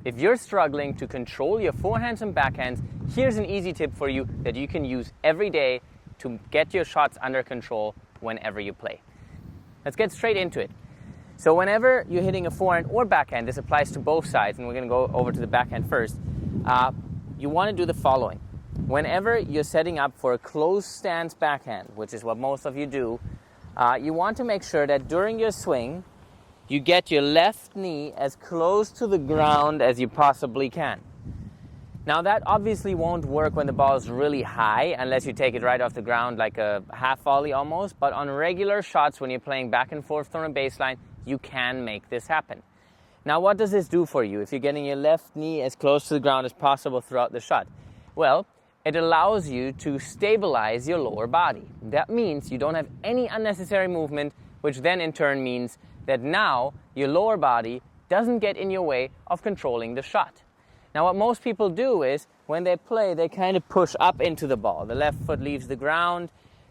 If you're struggling to control your forehands and backhands, here's an easy tip for you that you can use every day to get your shots under control whenever you play. Let's get straight into it. So whenever you're hitting a forehand or backhand, this applies to both sides, and we're going to go over to the backhand first, you want to do the following. Whenever you're setting up for a closed stance backhand, which is what most of you do, you want to make sure that during your swing, you get your left knee as close to the ground as you possibly can. Now that obviously won't work when the ball is really high, unless you take it right off the ground like a half volley almost, but on regular shots when you're playing back and forth from a baseline, you can make this happen. Now what does this do for you if you're getting your left knee as close to the ground as possible throughout the shot? Well, it allows you to stabilize your lower body. That means you don't have any unnecessary movement, which then in turn means that now your lower body doesn't get in your way of controlling the shot. Now what most people do is, when they play, they kind of push up into the ball. The left foot leaves the ground,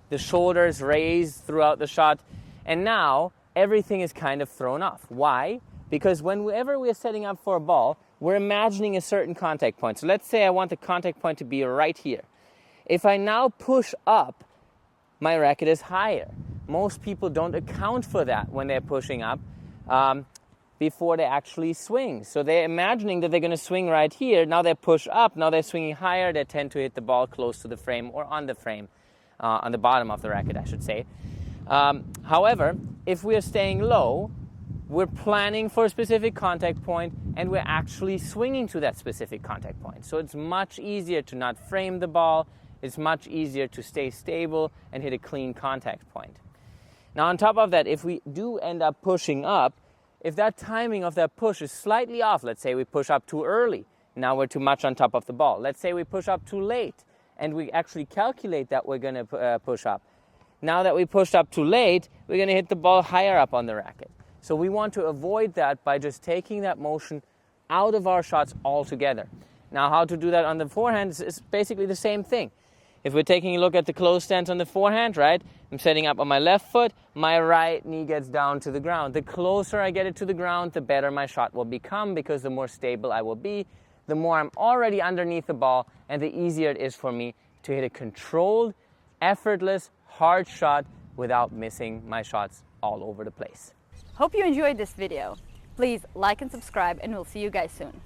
the shoulders raise throughout the shot, and now everything is kind of thrown off. Why? Because whenever we're setting up for a ball, we're imagining a certain contact point. So let's say I want the contact point to be right here. If I now push up, my racket is higher. Most people don't account for that when they're pushing up before they actually swing. So they're imagining that they're going to swing right here. Now they push up, now they're swinging higher. They tend to hit the ball close to the frame or on the frame, on the bottom of the racket, I should say. However, if we're staying low, we're planning for a specific contact point and we're actually swinging to that specific contact point. So it's much easier to not frame the ball. It's much easier to stay stable and hit a clean contact point. Now on top of that, if we do end up pushing up, if that timing of that push is slightly off, let's say we push up too early, now we're too much on top of the ball. Let's say we push up too late and we actually calculate that we're going to push up. Now that we pushed up too late, we're going to hit the ball higher up on the racket. So we want to avoid that by just taking that motion out of our shots altogether. Now how to do that on the forehand is basically the same thing. If we're taking a look at the closed stance on the forehand, right? I'm setting up on my left foot, my right knee gets down to the ground. The closer I get it to the ground, the better my shot will become, because the more stable I will be, the more I'm already underneath the ball, and the easier it is for me to hit a controlled, effortless, hard shot without missing my shots all over the place. Hope you enjoyed this video. Please like and subscribe, and we'll see you guys soon.